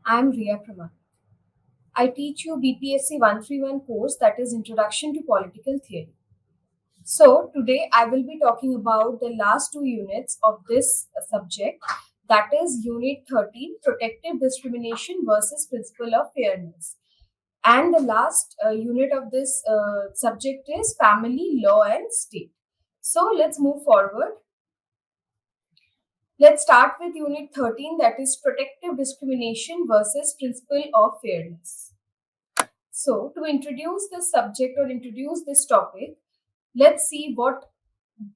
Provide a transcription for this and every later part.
I'm Riya Pramad. I teach you BPSC 131 course, that is Introduction to Political Theory. So today I will be talking about the last two units of this subject, that is Unit 13, Protective Discrimination versus Principle of Fairness. And the last unit of this subject is Family, Law and State. So let's move forward. Let's start with Unit 13, that is Protective Discrimination versus Principle of Fairness. So, to introduce this subject or introduce this topic, let's see what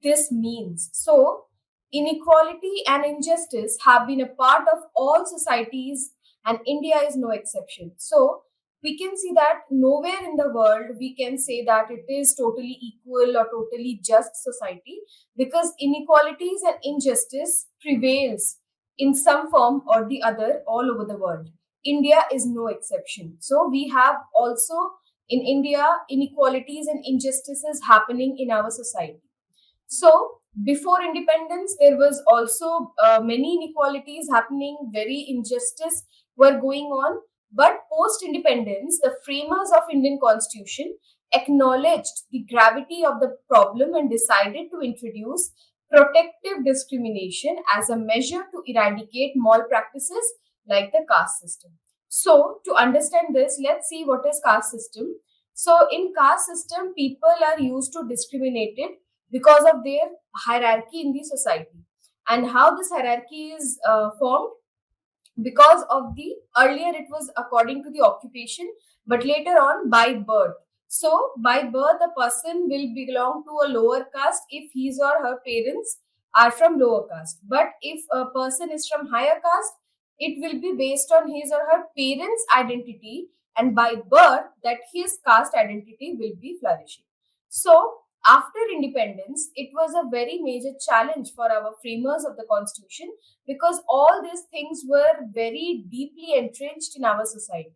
this means. So, inequality and injustice have been a part of all societies, and India is no exception. So, we can see that nowhere in the world we can say that it is totally equal or totally just society, because inequalities and injustice prevails in some form or the other all over the world. India is no exception. So we have also in India inequalities and injustices happening in our society. So before independence, there was also many inequalities happening, very injustice were going on. But post independence, the framers of Indian Constitution acknowledged the gravity of the problem and decided to introduce protective discrimination as a measure to eradicate malpractices like the caste system. So to understand this, let's see what is caste system. So in caste system, people are used to discriminated because of their hierarchy in the society. And how this hierarchy is formed? Because of the earlier it was according to the occupation, but later on by birth. So by birth, a person will belong to a lower caste if his or her parents are from lower caste. But if a person is from higher caste, it will be based on his or her parents' identity, and by birth, that his caste identity will be flourishing. So after independence, it was a very major challenge for our framers of the constitution, because all these things were very deeply entrenched in our society.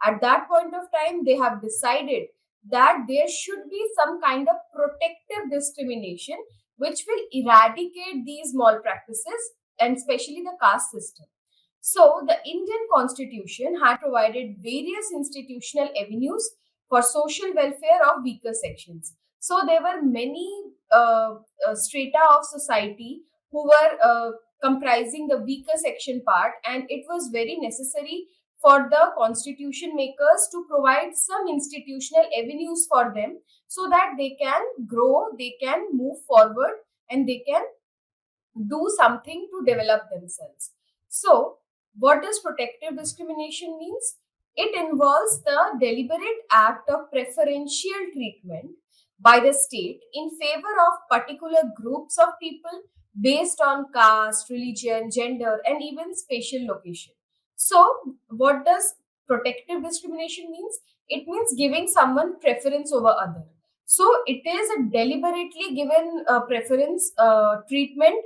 At that point of time, they have decided that there should be some kind of protective discrimination which will eradicate these malpractices, and especially the caste system. So, the Indian constitution had provided various institutional avenues for social welfare of weaker sections. So, there were many strata of society who were comprising the weaker section part, and it was very necessary for the constitution makers to provide some institutional avenues for them, so that they can grow, they can move forward, and they can do something to develop themselves. So, what does protective discrimination means? It involves the deliberate act of preferential treatment by the state in favor of particular groups of people based on caste, religion, gender, and even spatial location. So, what does protective discrimination means? It means giving someone preference over other. So, it is a deliberately given preference treatment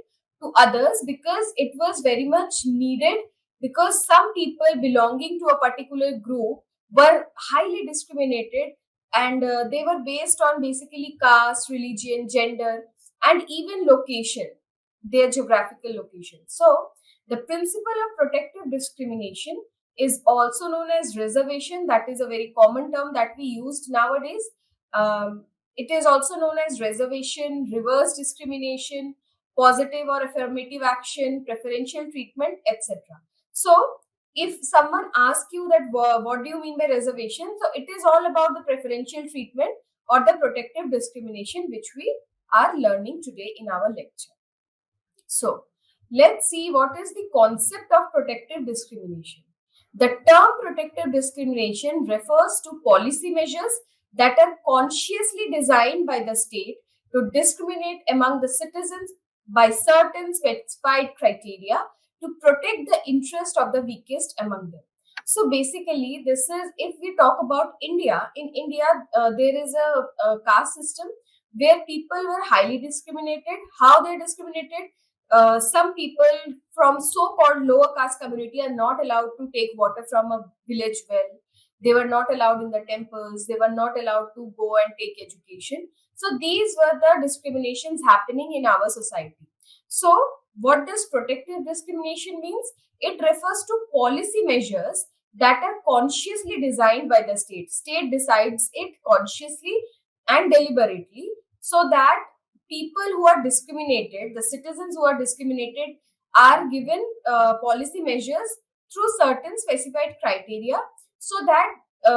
to others, because it was very much needed, because some people belonging to a particular group were highly discriminated, and they were based on basically caste, religion, gender, and even location, their geographical location. So the principle of protective discrimination is also known as reservation. That is a very common term that we used nowadays. It is also known as reservation, reverse discrimination, positive or affirmative action, preferential treatment, etc. So, if someone asks you that what do you mean by reservation, so it is all about the preferential treatment or the protective discrimination which we are learning today in our lecture. So, let's see what is the concept of protective discrimination. The term protective discrimination refers to policy measures that are consciously designed by the state to discriminate among the citizens by certain specified criteria to protect the interest of the weakest among them. So basically, this is, if we talk about India, in India, there is a caste system where people were highly discriminated. How they're discriminated? Some people from so-called lower caste community are not allowed to take water from a village well. They were not allowed in the temples. They were not allowed to go and take education. So these were the discriminations happening in our society. So what does protective discrimination means? It refers to policy measures that are consciously designed by the state. State decides it consciously and deliberately so that people who are discriminated, the citizens who are discriminated, are given policy measures through certain specified criteria so that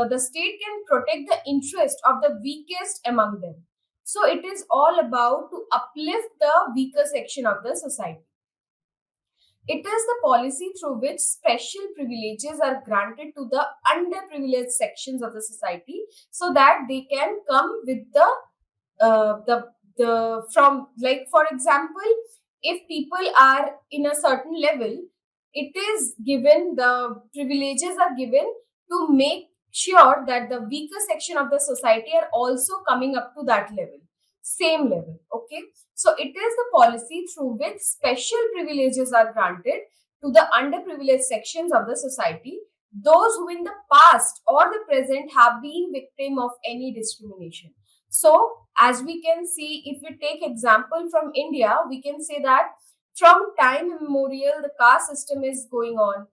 the state can protect the interest of the weakest among them. So it is all about to uplift the weaker section of the society. It is the policy through which special privileges are granted to the underprivileged sections of the society so that they can come with the from, like, for example, if people are in a certain level, it is given, the privileges are given to make sure that the weaker section of the society are also coming up to that level, same level. Okay, so it is the policy through which special privileges are granted to the underprivileged sections of the society, those who in the past or the present have been victim of any discrimination. So as we can see, if we take example from India, we can say that from time immemorial the caste system is going on.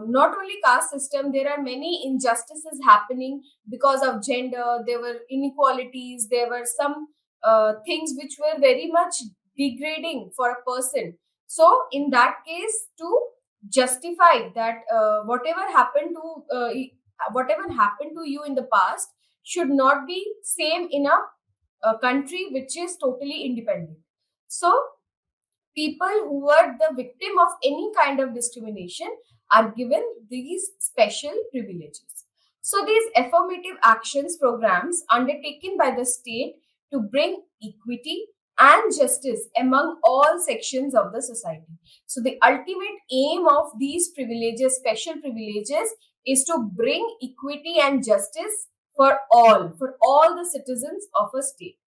Not only caste system, there are many injustices happening because of gender. There were inequalities, there were some things which were very much degrading for a person. So in that case, to justify that whatever happened to you in the past should not be same in a country which is totally independent. So people who were the victim of any kind of discrimination are given these special privileges. So these affirmative actions programs undertaken by the state to bring equity and justice among all sections of the society. So the ultimate aim of these privileges, special privileges, is to bring equity and justice for all the citizens of a state.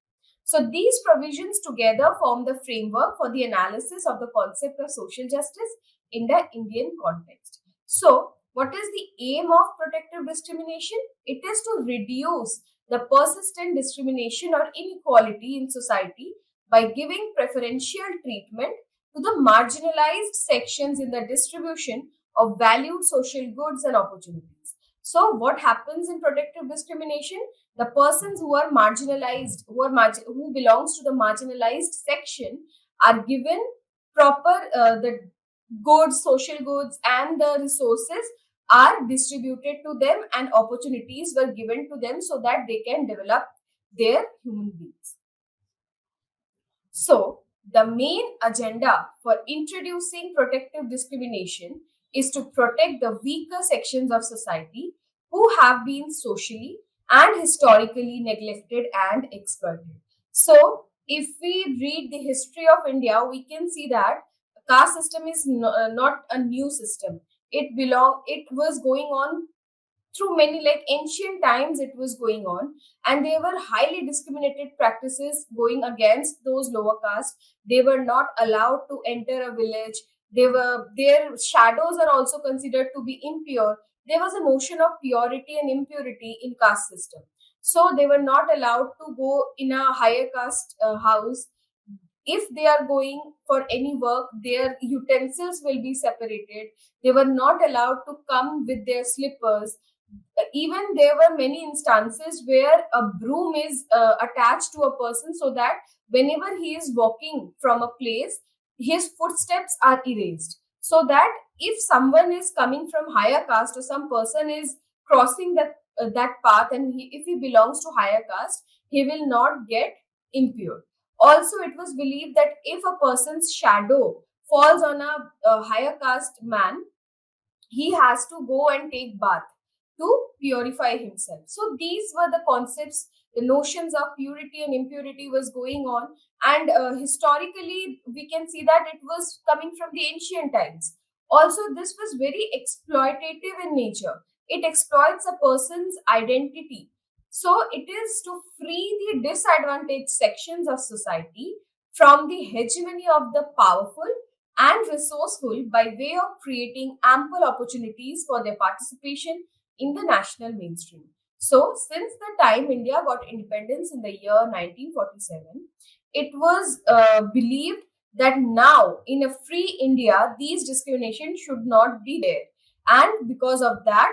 So these provisions together form the framework for the analysis of the concept of social justice in the Indian context. So what is the aim of protective discrimination? It is to reduce the persistent discrimination or inequality in society by giving preferential treatment to the marginalized sections in the distribution of valued social goods and opportunities. So what happens in protective discrimination? The persons who are marginalized, who belongs to the marginalized section, are given proper the goods, social goods, and the resources are distributed to them, and opportunities were given to them so that they can develop their human beings. So the main agenda for introducing protective discrimination is to protect the weaker sections of society who have been socially and historically neglected and exploited. So, if we read the history of India, we can see that caste system is not a new system. It was going on through many, like ancient times it was going on, and there were highly discriminated practices going against those lower caste. They were not allowed to enter a village. Their shadows are also considered to be impure. There was a notion of purity and impurity in caste system, so they were not allowed to go in a higher caste house. If they are going for any work, their utensils will be separated. They were not allowed to come with their slippers. Even there were many instances where a broom is attached to a person so that whenever he is walking from a place, his footsteps are erased, so that if someone is coming from higher caste or some person is crossing that path, and if he belongs to higher caste, he will not get impure. Also, it was believed that if a person's shadow falls on a higher caste man, he has to go and take bath to purify himself. So these were the concepts, the notions of purity and impurity was going on, and historically we can see that it was coming from the ancient times. Also, this was very exploitative in nature. It exploits a person's identity. So it is to free the disadvantaged sections of society from the hegemony of the powerful and resourceful by way of creating ample opportunities for their participation in the national mainstream. So, since the time India got independence in the year 1947, it was believed that now in a free India, these discrimination should not be there. And because of that,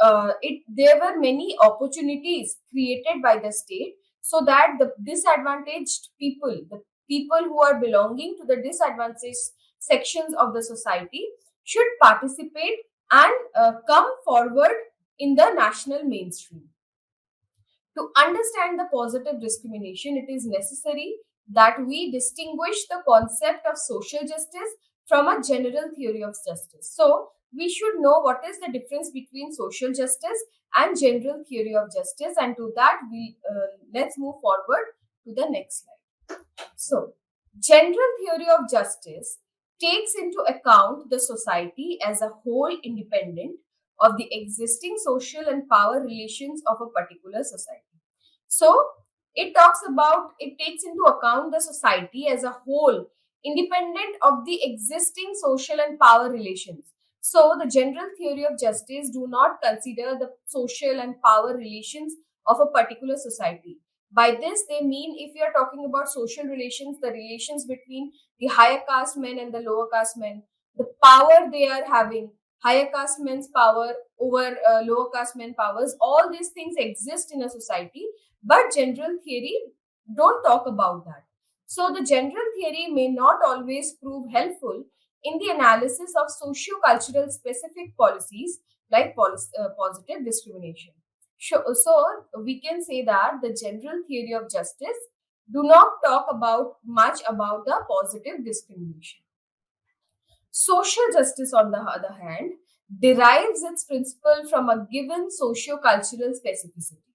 there were many opportunities created by the state so that the disadvantaged people, the people who are belonging to the disadvantaged sections of the society, should participate and come forward in the national mainstream. To understand the positive discrimination, it is necessary that we distinguish the concept of social justice from a general theory of justice. So, we should know what is the difference between social justice and general theory of justice, and to that, let's move forward to the next slide. So, general theory of justice takes into account the society as a whole independent of the existing social and power relations of a particular society. So, it takes into account the society as a whole independent of the existing social and power relations. So, the general theory of justice do not consider the social and power relations of a particular society. By this, they mean if we are talking about social relations, the relations between the higher caste men and the lower caste men, the power they are having, higher caste men's power over lower caste men powers, all these things exist in a society, but general theory don't talk about that. So the general theory may not always prove helpful in the analysis of socio-cultural specific policies like positive discrimination. So we can say that the general theory of justice do not talk about much about the positive discrimination. Social justice, on the other hand, derives its principle from a given socio-cultural specificity.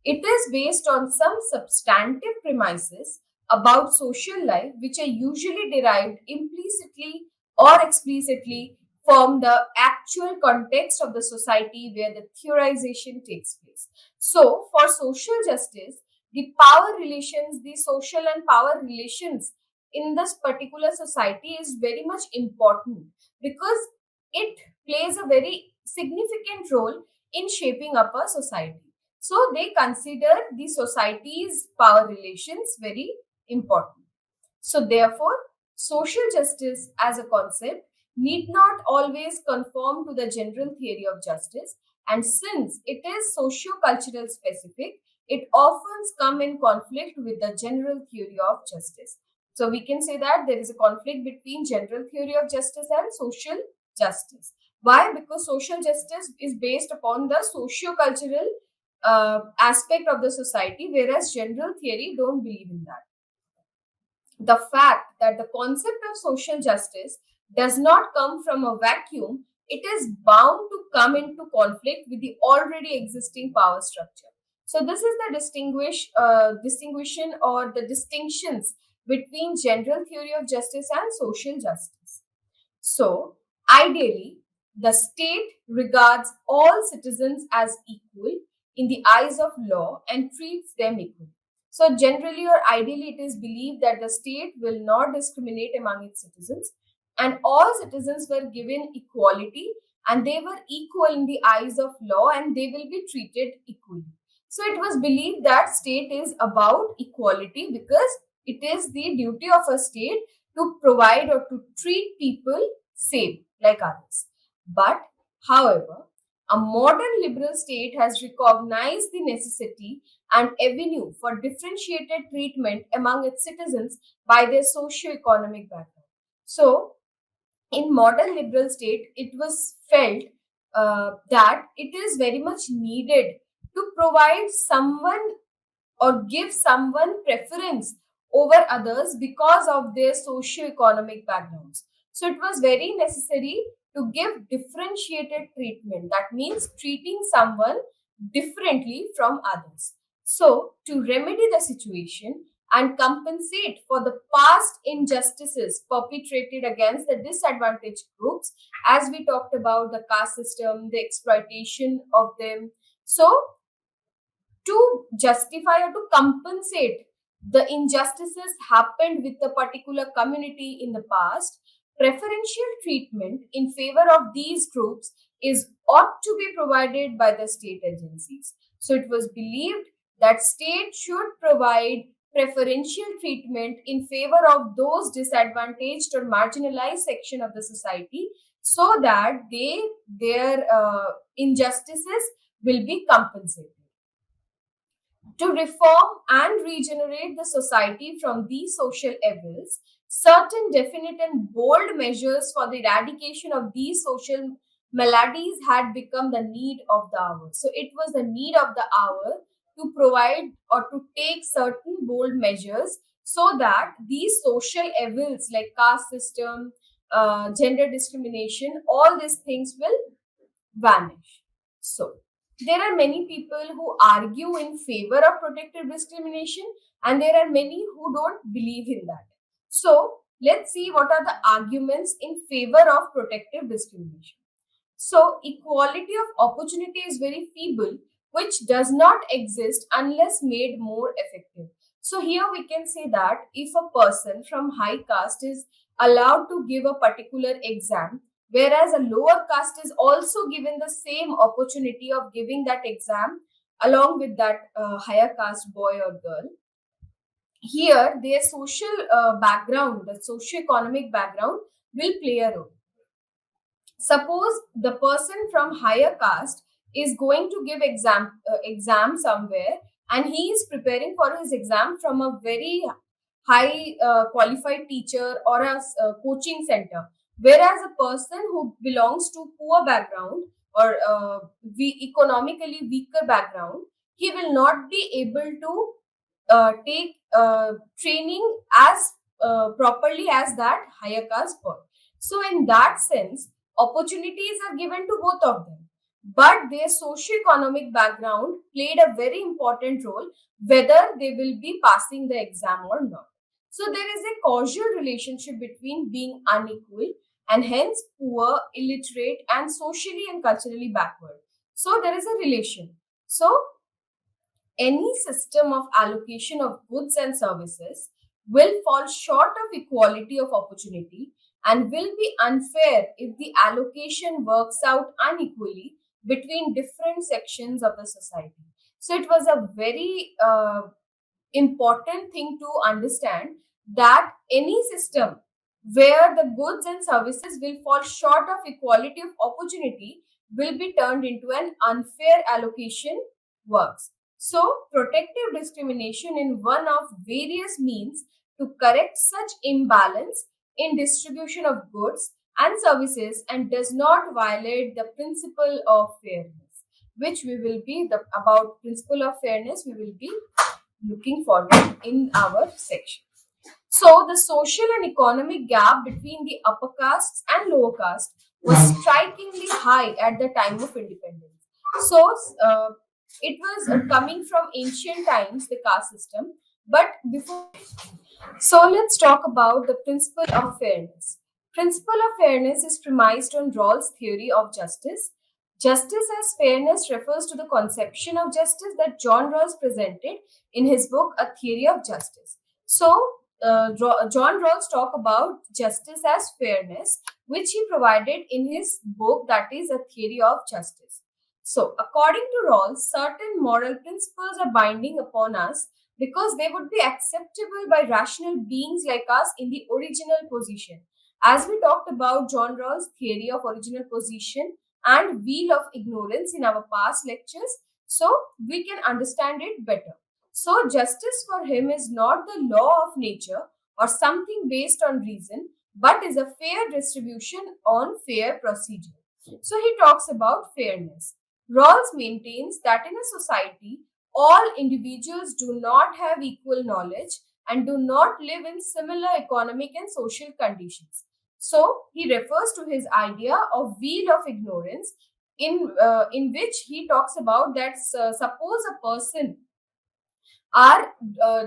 It is based on some substantive premises about social life which are usually derived implicitly or explicitly from the actual context of the society where the theorization takes place. So, for social justice, the power relations, the social and power relations in this particular society is very much important because it plays a very significant role in shaping up a society. So they consider the society's power relations very important. So therefore, social justice as a concept need not always conform to the general theory of justice, and since it is socio-cultural specific, it often come in conflict with the general theory of justice. So we can say that there is a conflict between general theory of justice and social justice. Why? Because social justice is based upon the socio-cultural aspect of the society, whereas general theory don't believe in that. The fact that the concept of social justice does not come from a vacuum, it is bound to come into conflict with the already existing power structure. So this is the distinguishing or the distinctions between general theory of justice and social justice. So ideally, the state regards all citizens as equal in the eyes of law and treats them equally. So generally or ideally, it is believed that the state will not discriminate among its citizens, and all citizens were given equality and they were equal in the eyes of law and they will be treated equally. So it was believed that state is about equality because it is the duty of a state to provide or to treat people same like others. But however, a modern liberal state has recognized the necessity and avenue for differentiated treatment among its citizens by their socio-economic background. So, in modern liberal state, it was felt that it is very much needed to provide someone or give someone preference over others because of their socio-economic backgrounds. So it was very necessary to give differentiated treatment. That means treating someone differently from others. So to remedy the situation and compensate for the past injustices perpetrated against the disadvantaged groups, as we talked about the caste system, the exploitation of them. So to justify or to compensate the injustices happened with the particular community in the past, preferential treatment in favor of these groups is ought to be provided by the state agencies. So it was believed that state should provide preferential treatment in favor of those disadvantaged or marginalized section of the society, so that their injustices will be compensated. To reform and regenerate the society from these social evils, certain definite and bold measures for the eradication of these social maladies had become the need of the hour. So it was the need of the hour to provide or to take certain bold measures so that these social evils like caste system, gender discrimination, all these things will vanish. So, there are many people who argue in favor of protective discrimination, and there are many who don't believe in that. So, let's see what are the arguments in favor of protective discrimination. So, equality of opportunity is very feeble, which does not exist unless made more effective. So, here we can say that if a person from high caste is allowed to give a particular exam, whereas a lower caste is also given the same opportunity of giving that exam along with that higher caste boy or girl, here their social background, the socio-economic background will play a role. Suppose the person from higher caste is going to give exam somewhere, and he is preparing for his exam from a very high qualified teacher or a coaching center, whereas a person who belongs to poor background or economically weaker background, he will not be able to take training as properly as that higher caste boy. So in that sense, opportunities are given to both of them, but their socio-economic background played a very important role whether they will be passing the exam or not. So there is a causal relationship between being unequal and hence poor, illiterate, and socially and culturally backward. So there is a relation. So any system of allocation of goods and services will fall short of equality of opportunity and will be unfair if the allocation works out unequally between different sections of the society. So it was a very important thing to understand that any system where the goods and services will fall short of equality of opportunity will be turned into an unfair allocation works. So, protective discrimination in one of various means to correct such imbalance in distribution of goods and services and does not violate the principle of fairness, which we will be about principle of fairness we will be looking forward in our section. So the social and economic gap between the upper castes and lower caste was strikingly high at the time of independence. So it was coming from ancient times, the caste system. But before, so let's talk about the principle of fairness. Principle of fairness is premised on Rawls' theory of justice. Justice as fairness refers to the conception of justice that John Rawls presented in his book A Theory of Justice. So John Rawls talk about justice as fairness, which he provided in his book that is A Theory of Justice. So according to Rawls, certain moral principles are binding upon us because they would be acceptable by rational beings like us in the original position. As we talked about John Rawls' theory of original position and wheel of ignorance in our past lectures, so we can understand it better. So, justice for him is not the law of nature or something based on reason, but is a fair distribution on fair procedure. So, he talks about fairness. Rawls maintains that in a society, all individuals do not have equal knowledge and do not live in similar economic and social conditions. So, he refers to his idea of wheel of ignorance, in which he talks about that suppose a person are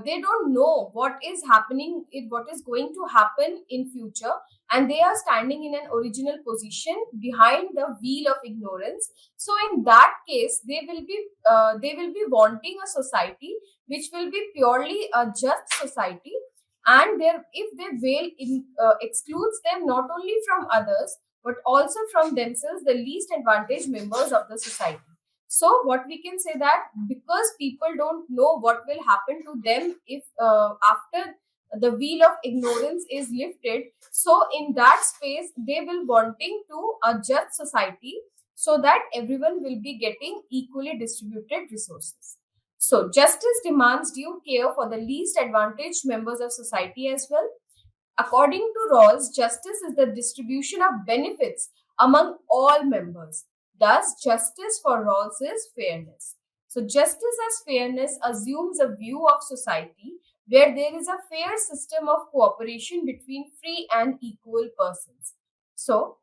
they don't know what is happening, what is going to happen in future, and they are standing in an original position behind the wheel of ignorance. So in that case they will be wanting a society which will be purely a just society, and there if their veil excludes them not only from others but also from themselves, the least advantaged members of the society. So what we can say that because people don't know what will happen to them if after the wheel of ignorance is lifted, so in that space they will wanting to a just society so that everyone will be getting equally distributed resources. So justice demands due care for the least advantaged members of society as well. According to Rawls, justice is the distribution of benefits among all members. Thus, justice for Rawls is fairness. So, justice as fairness assumes a view of society where there is a fair system of cooperation between free and equal persons. So,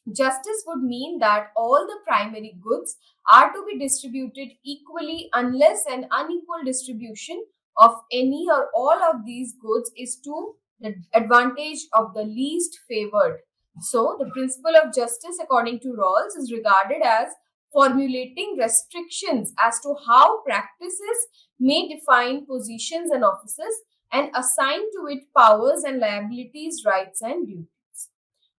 justice would mean that all the primary goods are to be distributed equally unless an unequal distribution of any or all of these goods is to the advantage of the least favored. So, the principle of justice, according to Rawls, is regarded as formulating restrictions as to how practices may define positions and offices and assign to it powers and liabilities, rights, and duties.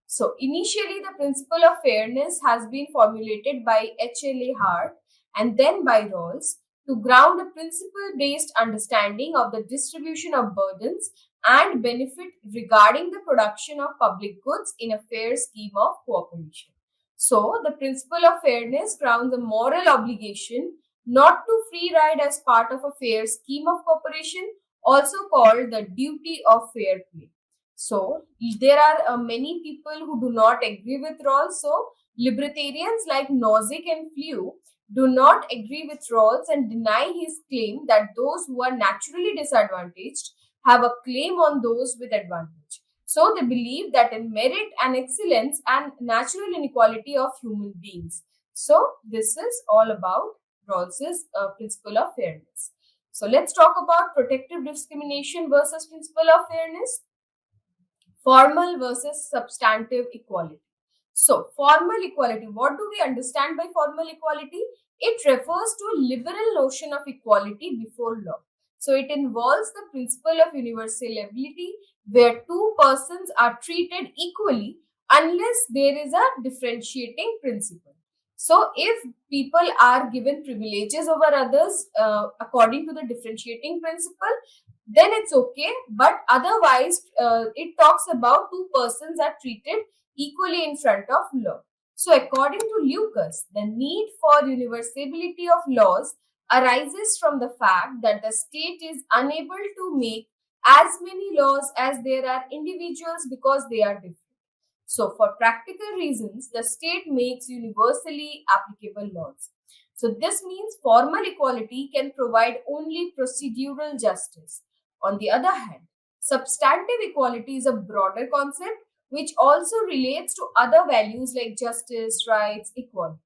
So, initially, the principle of fairness has been formulated by H.L.A. Hart and then by Rawls to ground a principle based understanding of the distribution of burdens and benefit regarding the production of public goods in a fair scheme of cooperation. So, the principle of fairness grounds a moral obligation not to free ride as part of a fair scheme of cooperation, also called the duty of fair play. So there are many people who do not agree with Rawls. So libertarians like Nozick and Flew do not agree with Rawls and deny his claim that those who are naturally disadvantaged have a claim on those with advantage. So they believe that in merit and excellence and natural inequality of human beings. So this is all about Rawls's principle of fairness. So let's talk about protective discrimination versus principle of fairness. Formal versus substantive equality. So, formal equality, what do we understand by formal equality? It refers to a liberal notion of equality before law. So, it involves the principle of universality where two persons are treated equally unless there is a differentiating principle. So, if people are given privileges over others according to the differentiating principle, then it's okay. But otherwise, it talks about two persons are treated equally in front of law. So, according to Lucas, the need for universality of laws arises from the fact that the state is unable to make as many laws as there are individuals because they are different. So, for practical reasons, the state makes universally applicable laws. So, this means formal equality can provide only procedural justice. On the other hand, substantive equality is a broader concept which also relates to other values like justice, rights, equality.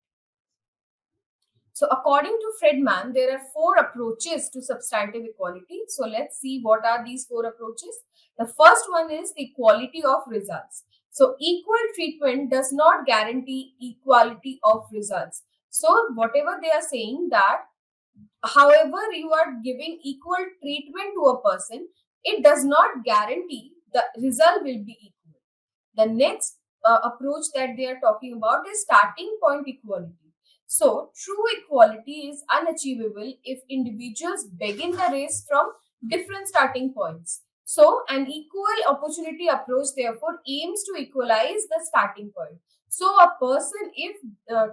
So, according to Friedman, there are four approaches to substantive equality. So, let's see what are these four approaches. The first one is the equality of results. So, equal treatment does not guarantee equality of results. So, whatever they are saying that however you are giving equal treatment to a person, it does not guarantee the result will be equal. The next approach that they are talking about is starting point equality. So, true equality is unachievable if individuals begin the race from different starting points. So, an equal opportunity approach therefore aims to equalize the starting point. So, a person, if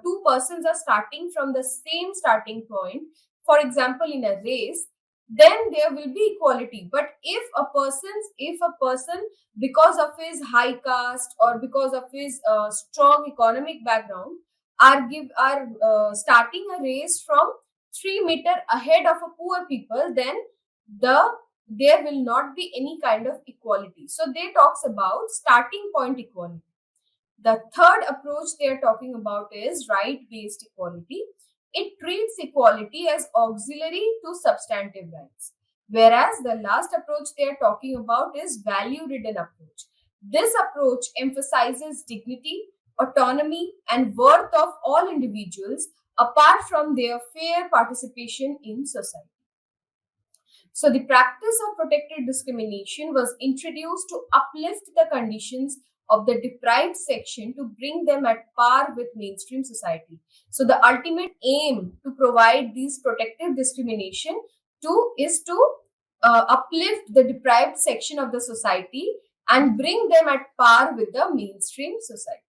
two persons are starting from the same starting point, for example, in a race, then there will be equality. But if a person because of his high caste or because of his strong economic background are starting a race from 3 meter ahead of a poor people, then there will not be any kind of equality. So they talks about starting point equality. The third approach they are talking about is right based equality. It treats equality as auxiliary to substantive rights. Whereas the last approach they are talking about is value ridden approach. This approach emphasizes dignity, autonomy, and worth of all individuals apart from their fair participation in society. So, the practice of protected discrimination was introduced to uplift the conditions of the deprived section to bring them at par with mainstream society. So the ultimate aim to provide these protective discrimination is to uplift the deprived section of the society and bring them at par with the mainstream society.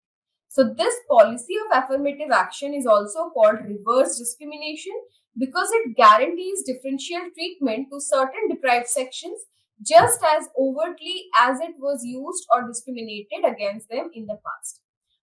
So this policy of affirmative action is also called reverse discrimination because it guarantees differential treatment to certain deprived sections just as overtly as it was used or discriminated against them in the past.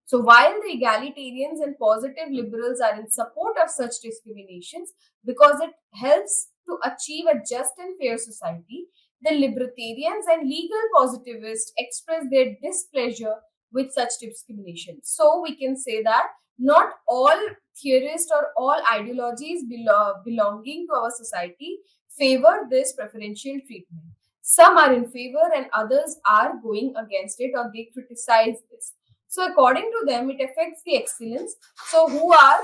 So while the egalitarians and positive liberals are in support of such discriminations because it helps to achieve a just and fair society, the libertarians and legal positivists express their displeasure with such discrimination. So we can say that not all theorists or all ideologies belonging to our society favor this preferential treatment. Some are in favor and others are going against it or they criticize this. So according to them, it affects the excellence. So who are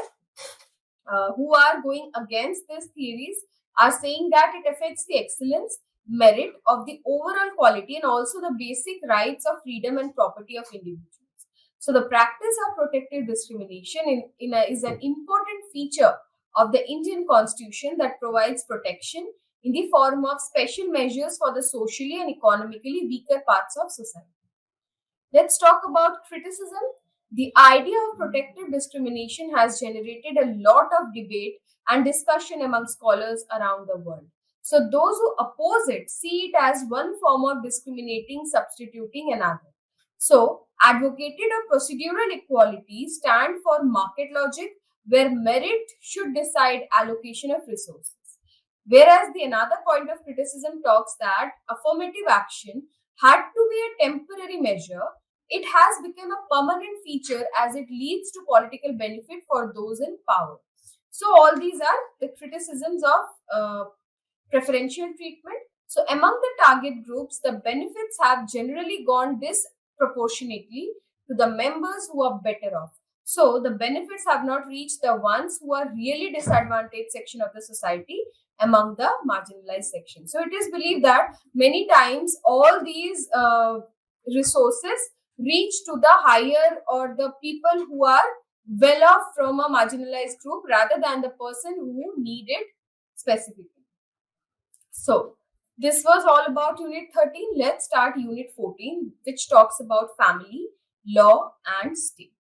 going against these theories are saying that it affects the excellence, merit of the overall quality and also the basic rights of freedom and property of individuals. So the practice of protective discrimination is an important feature of the Indian Constitution that provides protection in the form of special measures for the socially and economically weaker parts of society. Let's talk about criticism. The idea of protective discrimination has generated a lot of debate and discussion among scholars around the world. So, those who oppose it see it as one form of discriminating, substituting another. So, advocated of procedural equality stand for market logic where merit should decide allocation of resources. Whereas the another point of criticism talks that affirmative action had to be a temporary measure, it has become a permanent feature as it leads to political benefit for those in power. So, all these are the criticisms of preferential treatment. So, among the target groups, the benefits have generally gone disproportionately to the members who are better off. So, the benefits have not reached the ones who are really disadvantaged section of the society among the marginalized section. So, it is believed that many times all these resources reach to the higher or the people who are well off from a marginalized group rather than the person who need it specifically. So, this was all about Unit 13. Let's start Unit 14, which talks about family, law, and state.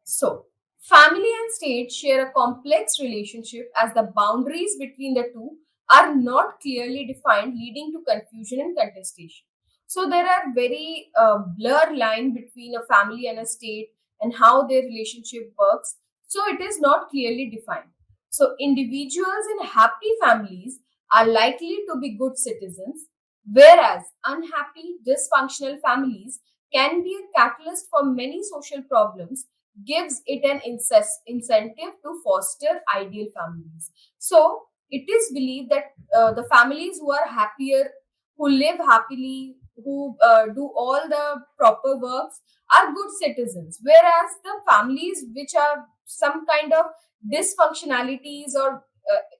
So, family and state share a complex relationship as the boundaries between the two are not clearly defined, leading to confusion and contestation. So, there are very blurred line between a family and a state and how their relationship works. So, it is not clearly defined. So, individuals in happy families are likely to be good citizens, whereas unhappy, dysfunctional families can be a catalyst for many social problems, gives it an incentive to foster ideal families. So, it is believed that the families who are happier, who live happily, who do all the proper works are good citizens, whereas the families which are some kind of dysfunctionalities or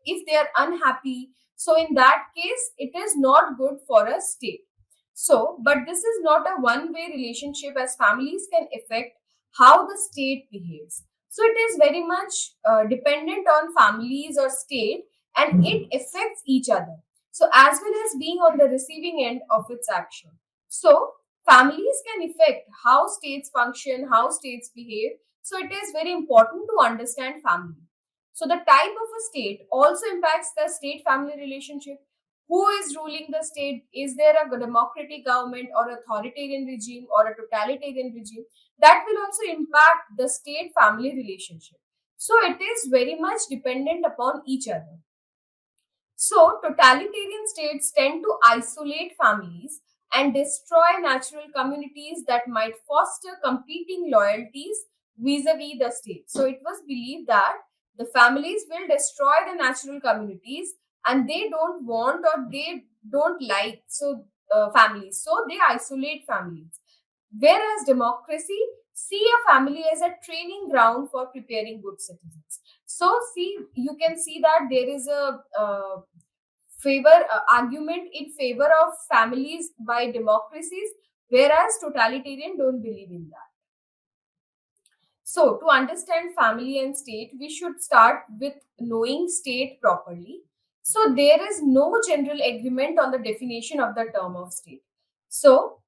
if they are unhappy, so in that case it is not good for a state. So but this is not a one way relationship as families can affect how the state behaves. So it is very much dependent on families or state and it affects each other. So as well as being on the receiving end of its action. So families can affect how states function, how states behave. So it is very important to understand family. So the type of a state also impacts the state-family relationship. Who is ruling the state? Is there a democratic government or authoritarian regime or a totalitarian regime? That will also impact the state-family relationship. So it is very much dependent upon each other. So totalitarian states tend to isolate families and destroy natural communities that might foster competing loyalties vis-a-vis the state. So it was believed that the families will destroy the natural communities and they don't want or they don't like families. So they isolate families. Whereas democracy see a family as a training ground for preparing good citizens. So see, you can see that there is a favor argument in favor of families by democracies, whereas totalitarian don't believe in that. So, to understand family and state, we should start with knowing state properly. So, there is no general agreement on the definition of the term of state. So,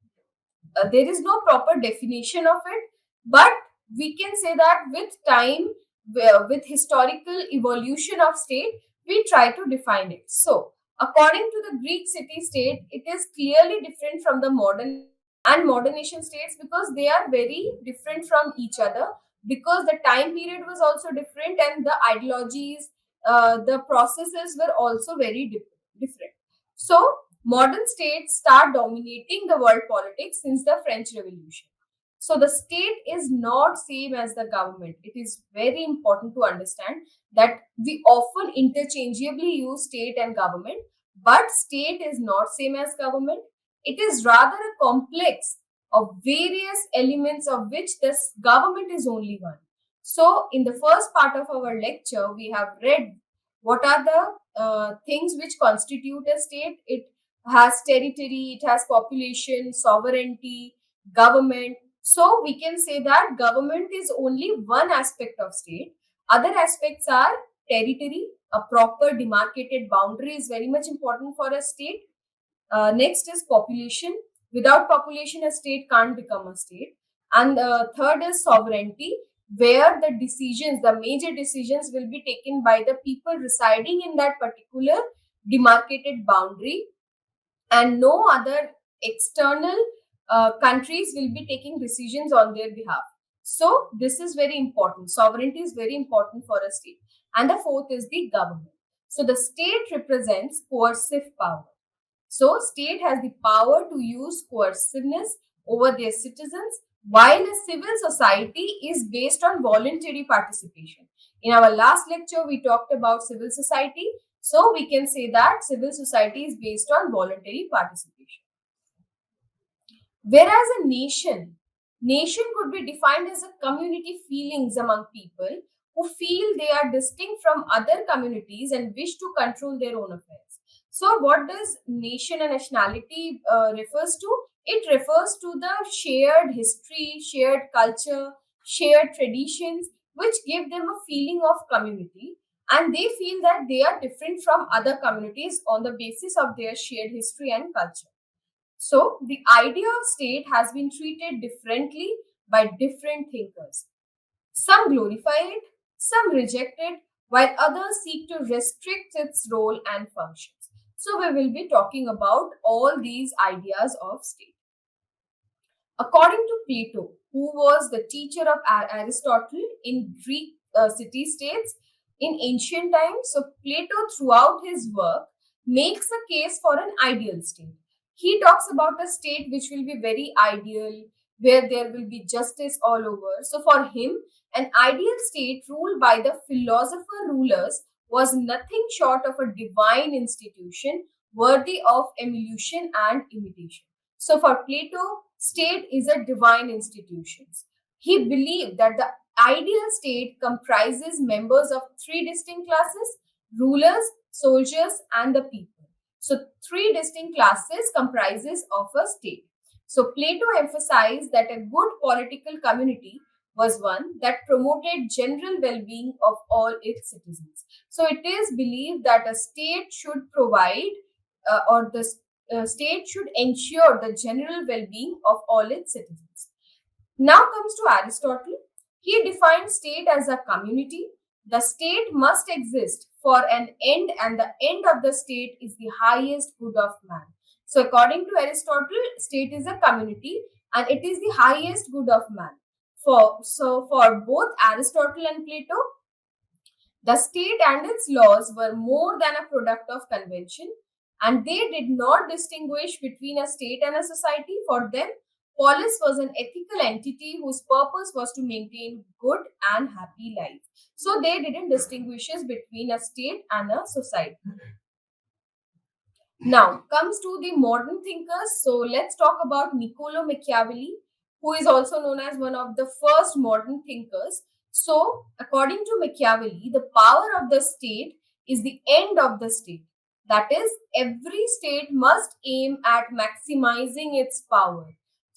there is no proper definition of it, but we can say that with time, with historical evolution of state, we try to define it. So, according to the Greek city state, it is clearly different from the modern and modern nation states because they are very different from each other, because the time period was also different and the ideologies, the processes were also very different. So, modern states start dominating the world politics since the French Revolution. So the state is not same as the government. It is very important to understand that we often interchangeably use state and government, but state is not same as government. It is rather a complex of various elements of which this government is only one. So in the first part of our lecture, we have read what are the things which constitute a state. It has territory, it has population, sovereignty, government. So we can say that government is only one aspect of state. Other aspects are territory, a proper demarcated boundary is very much important for a state. Next is population. Without population, a state can't become a state. And third is sovereignty, where the decisions, the major decisions will be taken by the people residing in that particular demarcated boundary, and no other external countries will be taking decisions on their behalf. So this is very important. Sovereignty is very important for a state. And the fourth is the government. So the state represents coercive power. So state has the power to use coerciveness over their citizens, while a civil society is based on voluntary participation. In our last lecture, we talked about civil society. So we can say that civil society is based on voluntary participation. Whereas a nation could be defined as a community feelings among people who feel they are distinct from other communities and wish to control their own affairs. So what does nation and nationality refers to? It refers to the shared history, shared culture, shared traditions, which give them a feeling of community, and they feel that they are different from other communities on the basis of their shared history and culture. So, the idea of state has been treated differently by different thinkers. Some glorify it, some reject it, while others seek to restrict its role and functions. So, we will be talking about all these ideas of state. According to Plato, who was the teacher of Aristotle in Greek city-states in ancient times, so Plato throughout his work makes a case for an ideal state. He talks about a state which will be very ideal, where there will be justice all over. So for him, an ideal state ruled by the philosopher rulers was nothing short of a divine institution worthy of emulation and imitation. So for Plato, state is a divine institution. He believed that the ideal state comprises members of three distinct classes: rulers, soldiers, and the people. So three distinct classes comprises of a state. So Plato emphasized that a good political community was one that promoted general well-being of all its citizens. So it is believed that a state should provide or the state should ensure the general well-being of all its citizens. Now comes to Aristotle. He defined state as a community. The state must exist for an end, and the end of the state is the highest good of man. So according to Aristotle, state is a community and it is the highest good of man. For both Aristotle and Plato, the state and its laws were more than a product of convention, and they did not distinguish between a state and a society. For them, polis was an ethical entity whose purpose was to maintain good and happy life. So they didn't distinguish between a state and a society. Now comes to the modern thinkers. So let's talk about Niccolo Machiavelli, who is also known as one of the first modern thinkers. So according to Machiavelli, the power of the state is the end of the state. That is, every state must aim at maximizing its power.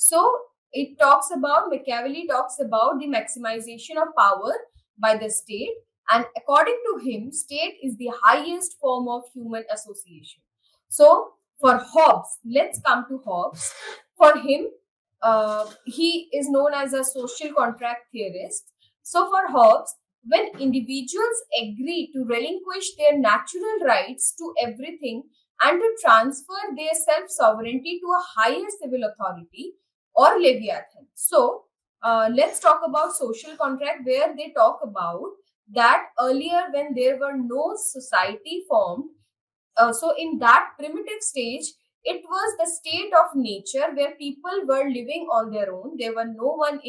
So Machiavelli talks about the maximization of power by the state, and according to him, state is the highest form of human association. So for Hobbes, let's come to Hobbes. For him, he is known as a social contract theorist. So for Hobbes, when individuals agree to relinquish their natural rights to everything and to transfer their self sovereignty to a higher civil authority or Leviathan. So, let's talk about social contract, where they talk about that earlier when there were no society formed. So, in that primitive stage, it was the state of nature where people were living on their own. There were no one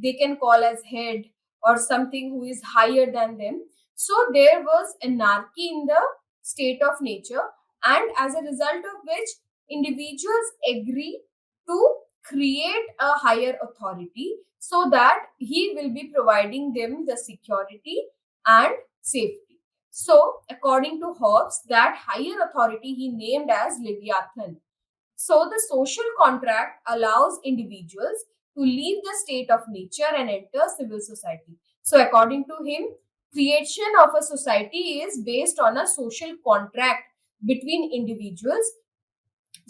they can call as head or something who is higher than them. So, there was anarchy in the state of nature, and as a result of which, individuals agree to create a higher authority so that he will be providing them the security and safety. So, according to Hobbes, that higher authority he named as Leviathan. So, the social contract allows individuals to leave the state of nature and enter civil society. So, according to him, creation of a society is based on a social contract between individuals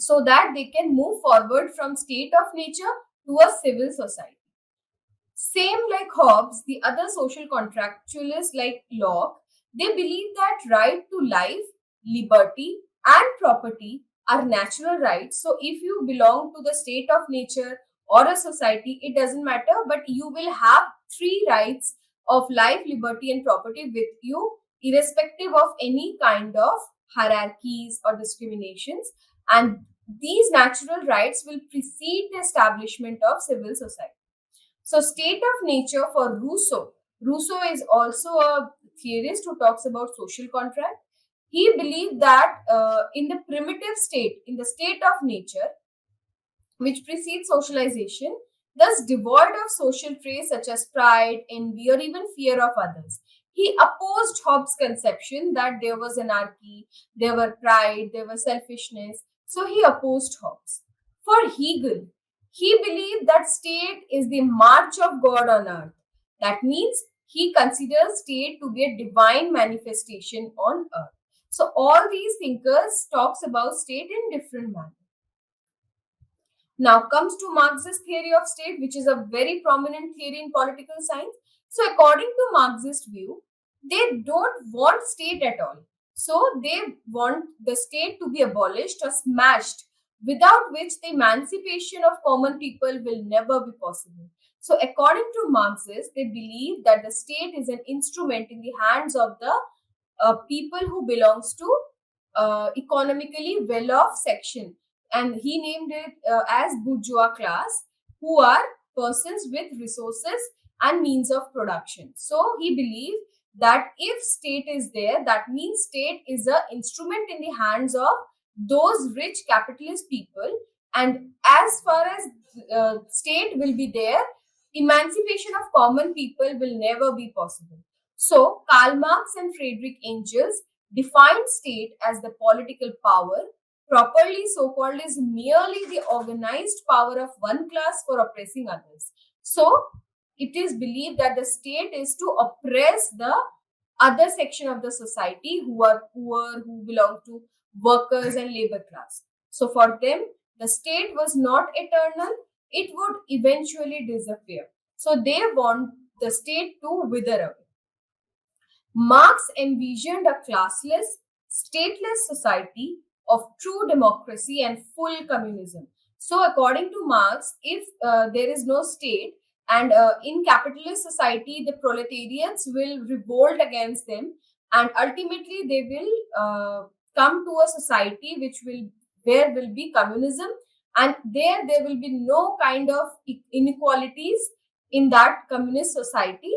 so that they can move forward from state of nature to a civil society. Same like Hobbes, the other social contractualists like Locke, they believe that right to life, liberty, and property are natural rights. So if you belong to the state of nature or a society, it doesn't matter, but you will have three rights of life, liberty, and property with you, irrespective of any kind of hierarchies or discriminations. And these natural rights will precede the establishment of civil society. So, state of nature for Rousseau. Rousseau is also a theorist who talks about social contract. He believed that in the primitive state, in the state of nature, which precedes socialization, thus devoid of social traits such as pride, envy, or even fear of others. He opposed Hobbes' conception that there was anarchy, there were pride, there was selfishness. So he opposed Hobbes. For Hegel, he believed that state is the march of God on earth. That means he considers state to be a divine manifestation on earth. So all these thinkers talks about state in different manners. Now comes to Marxist theory of state, which is a very prominent theory in political science. So according to Marxist view, they don't want state at all. So they want the state to be abolished or smashed, without which the emancipation of common people will never be possible. So according to Marxists, they believe that the state is an instrument in the hands of the people who belongs to economically well-off section, and he named it as bourgeois class, who are persons with resources and means of production. So he believed that if state is there, that means state is an instrument in the hands of those rich capitalist people, and as far as state will be there, emancipation of common people will never be possible. So Karl Marx and Friedrich Engels defined state as the political power, properly so called, is merely the organized power of one class for oppressing others. So it is believed that the state is to oppress the other section of the society who are poor, who belong to workers and labor class. So for them, the state was not eternal, it would eventually disappear. So they want the state to wither away. Marx envisioned a classless, stateless society of true democracy and full communism. So, according to Marx, if there is no state, and in capitalist society, the proletarians will revolt against them, and ultimately they will come to a society which will where will be communism, and there will be no kind of inequalities in that communist society,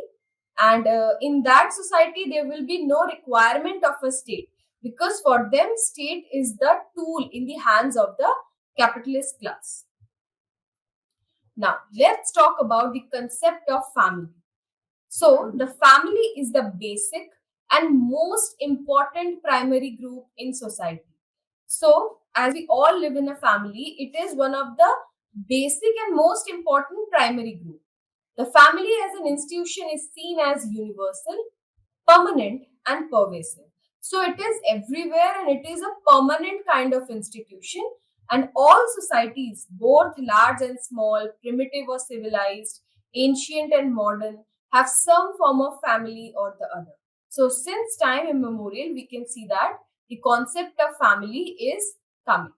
and in that society there will be no requirement of a state, because for them state is the tool in the hands of the capitalist class. Now let's talk about the concept of family. So the family is the basic and most important primary group in society. So as we all live in a family, it is one of the basic and most important primary group. The family as an institution is seen as universal, permanent, and pervasive. So it is everywhere and it is a permanent kind of institution. And all societies, both large and small, primitive or civilized, ancient and modern, have some form of family or the other. So since time immemorial, we can see that the concept of family is coming.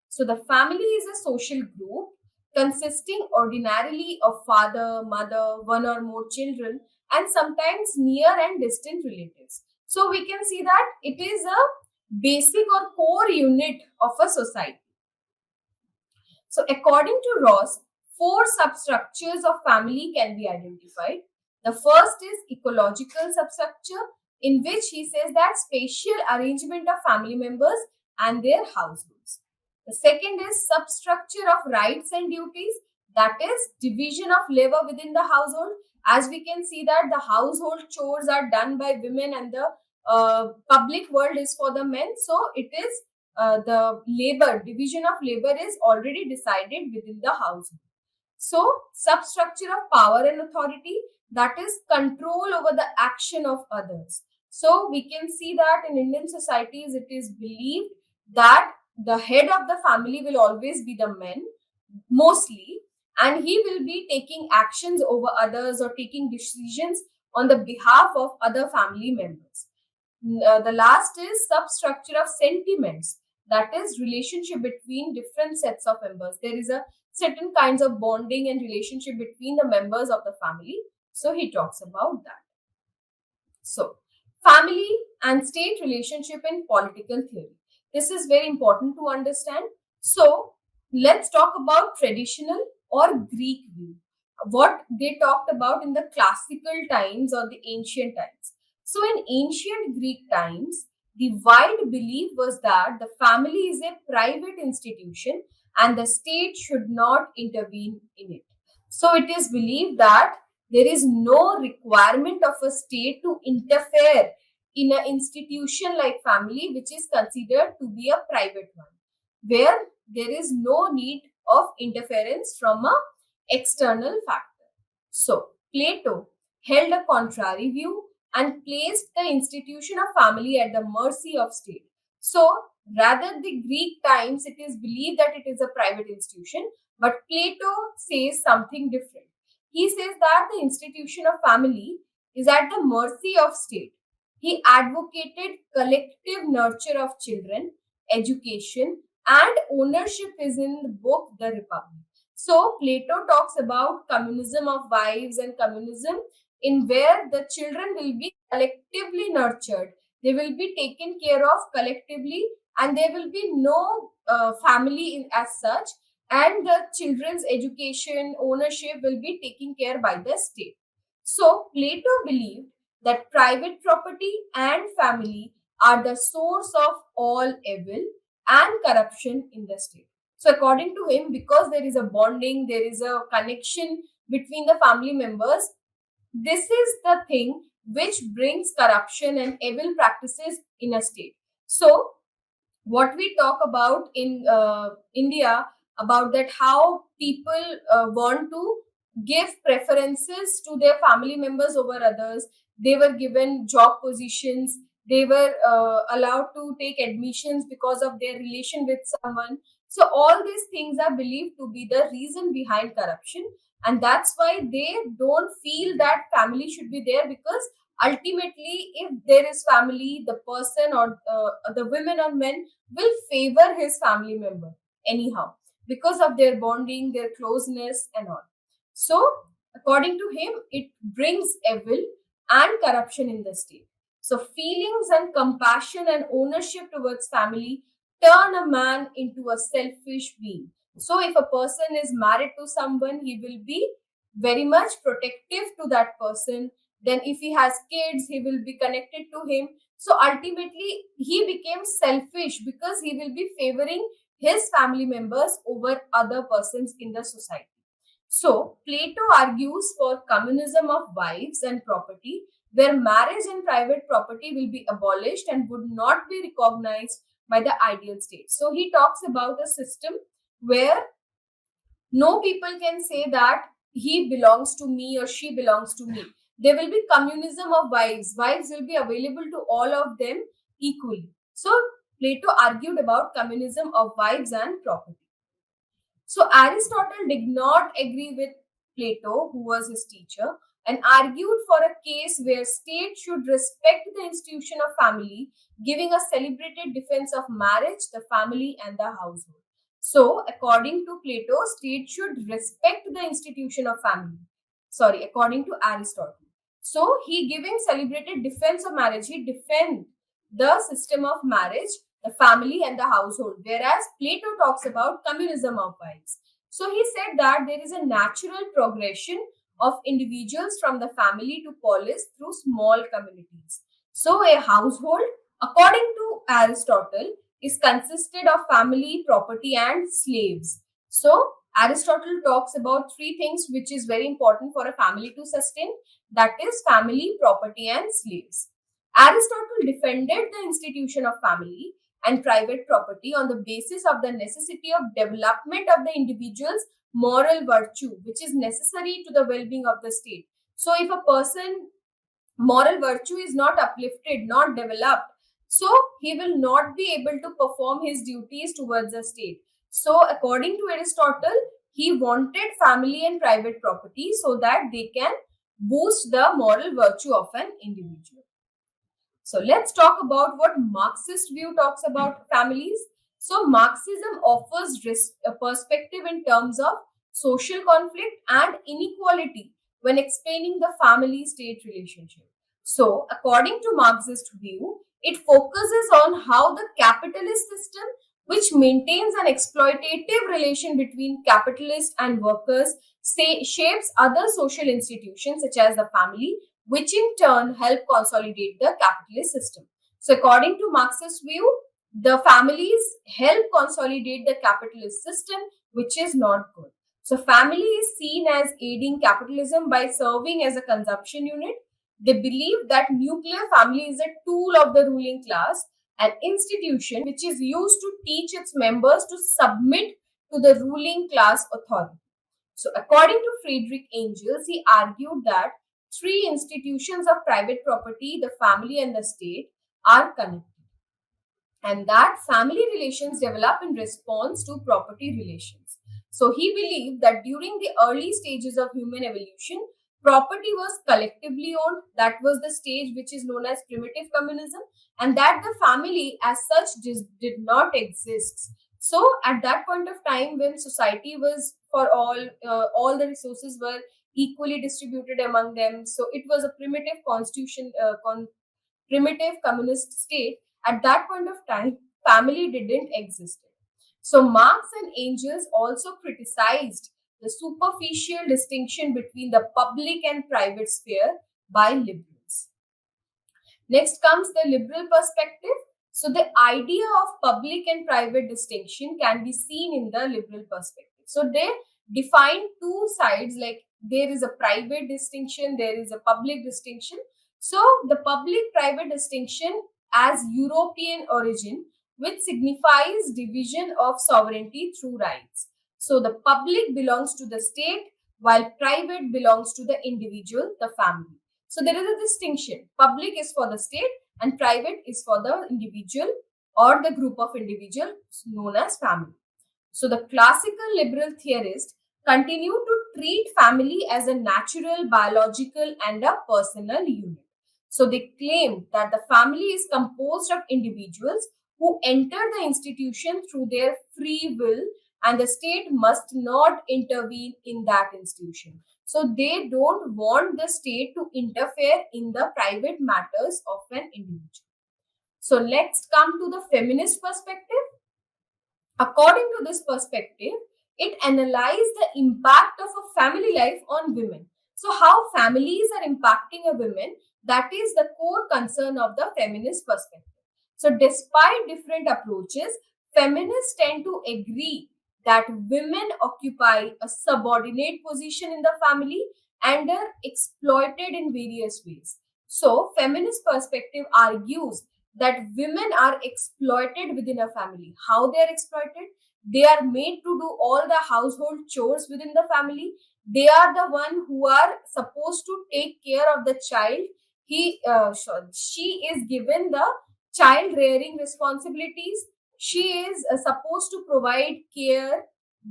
So the family is a social group consisting ordinarily of father, mother, one or more children, and sometimes near and distant relatives. So we can see that it is a basic or core unit of a society. So according to Ross, four substructures of family can be identified. The first is ecological substructure, in which he says that spatial arrangement of family members and their households. The second is substructure of rights and duties, that is division of labor within the household. As we can see that the household chores are done by women and the public world is for the men. So it is the labor, division of labor is already decided within the household. So substructure of power and authority, that is control over the action of others. So we can see that in Indian societies, it is believed that the head of the family will always be the man, mostly, and he will be taking actions over others or taking decisions on the behalf of other family members. The last is substructure of sentiments, that is relationship between different sets of members. There is a certain kinds of bonding and relationship between the members of the family. So he talks about that. So family and state relationship in political theory. This is very important to understand. So let's talk about traditional or Greek view. What they talked about in the classical times or the ancient times. So in ancient Greek times, the wide belief was that the family is a private institution and the state should not intervene in it. So it is believed that there is no requirement of a state to interfere in an institution like family, which is considered to be a private one, where there is no need of interference from a external factor. So Plato held a contrary view and placed the institution of family at the mercy of state. So rather the Greek times, it is believed that it is a private institution, but Plato says something different. He says that the institution of family is at the mercy of state. He advocated collective nurture of children, education, and ownership is in the book The Republic. So Plato talks about communism of wives and communism in where the children will be collectively nurtured. They will be taken care of collectively and there will be no family as such, and the children's education ownership will be taken care by the state. So Plato believed that private property and family are the source of all evil and corruption in the state. So according to him, because there is a bonding, there is a connection between the family members, this is the thing which brings corruption and evil practices in a state. So what we talk about in India about that how people want to give preferences to their family members over others. They were given job positions. They were allowed to take admissions because of their relation with someone. So all these things are believed to be the reason behind corruption, and that's why they don't feel that family should be there, because ultimately if there is family, the person or the women or men will favor his family member anyhow because of their bonding, their closeness, and all. So, according to him, it brings evil and corruption in the state. So, feelings and compassion and ownership towards family turn a man into a selfish being. So, if a person is married to someone, he will be very much protective to that person. Then, if he has kids, he will be connected to him. So ultimately, he became selfish because he will be favoring his family members over other persons in the society. So Plato argues for communism of wives and property, where marriage and private property will be abolished and would not be recognized by the ideal state. So he talks about a system where No people can say that he belongs to me or she belongs to me. There will be communism of wives. Wives will be available to all of them equally. So Plato argued about communism of wives and property. So Aristotle did not agree with Plato, who was his teacher, and argued for a case where state should respect the institution of family, giving a celebrated defense of marriage, the family, and the household. So, according to Plato, state should respect the institution of family. Sorry, according to Aristotle. So, he giving celebrated defense of marriage. He defend the system of marriage, the family, and the household, whereas Plato talks about communism of wives. So he said that there is a natural progression of individuals from the family to polis through small communities. So a household, according to Aristotle, is consisted of family, property, and slaves. So Aristotle talks about three things which is very important for a family to sustain, that is family, property, and slaves. Aristotle defended the institution of family and private property on the basis of the necessity of development of the individual's moral virtue, which is necessary to the well-being of the state. So if a person moral virtue is not uplifted, not developed, so he will not be able to perform his duties towards the state. So according to Aristotle, he wanted family and private property so that they can boost the moral virtue of an individual. So let's talk about what Marxist view talks about families. So Marxism offers a perspective in terms of social conflict and inequality when explaining the family-state relationship. So according to Marxist view, it focuses on how the capitalist system, which maintains an exploitative relation between capitalists and workers, shapes other social institutions such as the family, which in turn help consolidate the capitalist system. So according to Marxist view, the families help consolidate the capitalist system, which is not good. So family is seen as aiding capitalism by serving as a consumption unit. They believe that nuclear family is a tool of the ruling class, an institution which is used to teach its members to submit to the ruling class authority. So according to Friedrich Engels, he argued that three institutions of private property, the family and the state, are connected, and that family relations develop in response to property relations. So he believed that during the early stages of human evolution, property was collectively owned. That was the stage which is known as primitive communism, and that the family as such did not exist. So at that point of time, when society was for all the resources were equally distributed among them, so it was a primitive constitution, primitive communist state. At that point of time, family didn't exist. So Marx and Engels also criticized the superficial distinction between the public and private sphere by liberals. Next comes the liberal perspective. So the idea of public and private distinction can be seen in the liberal perspective. So they define two sides, like there is a private distinction, there is a public distinction. So the public-private distinction as European origin, which signifies division of sovereignty through rights. So the public belongs to the state while private belongs to the individual, the family. So there is a distinction. Public is for the state and private is for the individual or the group of individuals known as family. So the classical liberal theorists continue to treat family as a natural, biological, and a personal unit. So they claim that the family is composed of individuals who enter the institution through their free will, and the state must not intervene in that institution. So they don't want the state to interfere in the private matters of an individual. So let's come to the feminist perspective. According to this perspective, it analyzed the impact of a family life on women. So how families are impacting a woman, that is the core concern of the feminist perspective. So despite different approaches, feminists tend to agree that women occupy a subordinate position in the family and are exploited in various ways. So feminist perspective argues that women are exploited within a family. How they are exploited? They are made to do all the household chores within the family. They are the one who are supposed to take care of the child. She is given the child rearing responsibilities. She is supposed to provide care,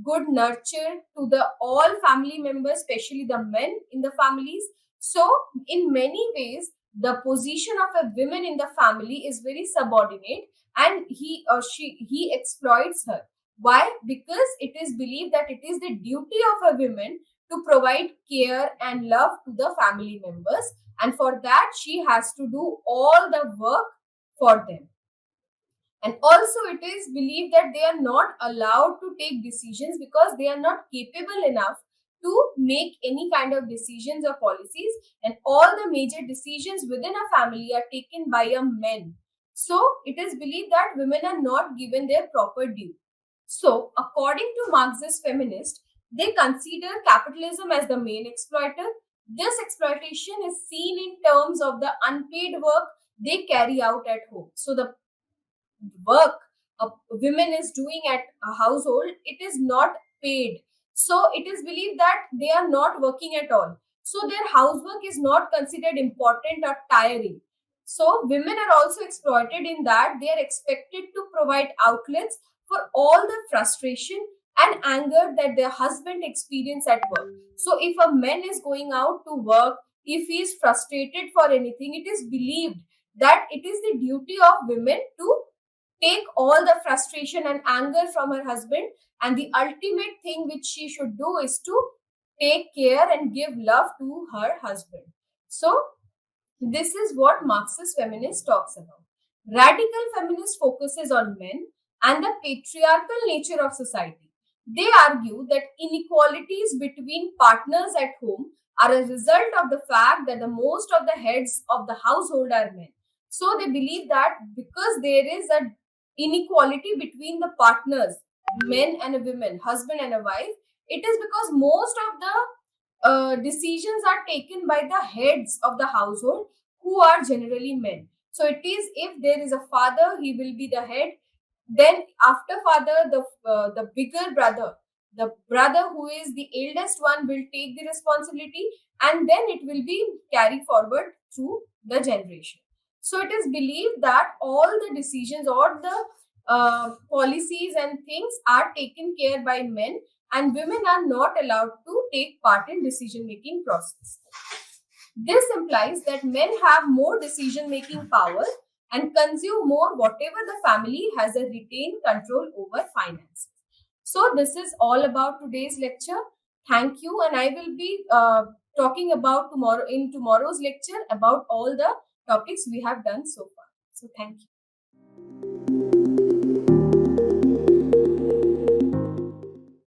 good nurture to the all family members, especially the men in the families. So in many ways, the position of a woman in the family is very subordinate, and he exploits her. Why? Because it is believed that it is the duty of a woman to provide care and love to the family members, and for that she has to do all the work for them. And also, it is believed that they are not allowed to take decisions because they are not capable enough to make any kind of decisions or policies, and all the major decisions within a family are taken by a men. So, it is believed that women are not given their proper due. So, according to Marxist feminists, they consider capitalism as the main exploiter. This exploitation is seen in terms of the unpaid work they carry out at home. So, the work a women is doing at a household, it is not paid. So it is believed that they are not working at all, so their housework is not considered important or tiring. So women are also exploited in that they are expected to provide outlets for all the frustration and anger that their husband experience at work. So if a man is going out to work, if he is frustrated for anything, it is believed that it is the duty of women to take all the frustration and anger from her husband, and the ultimate thing which she should do is to take care and give love to her husband. So this is what Marxist feminist talks about. Radical feminist focuses on men and the patriarchal nature of society. They argue that inequalities between partners at home are a result of the fact that the most of the heads of the household are men. So they believe that because there is a inequality between the partners, men and a woman, husband and a wife, it is because most of the decisions are taken by the heads of the household, who are generally men. So it is, if there is a father, he will be the head. Then after father, the bigger brother, the brother who is the eldest one, will take the responsibility, and then it will be carried forward through the generation. So it is believed that all the decisions or the policies and things are taken care by men, and women are not allowed to take part in decision making process. This implies that men have more decision making power and consume more whatever the family has a retained control over finances. So this is all about today's lecture. Thank you, and I will be talking about tomorrow in tomorrow's lecture about all the topics we have done so far. So thank you.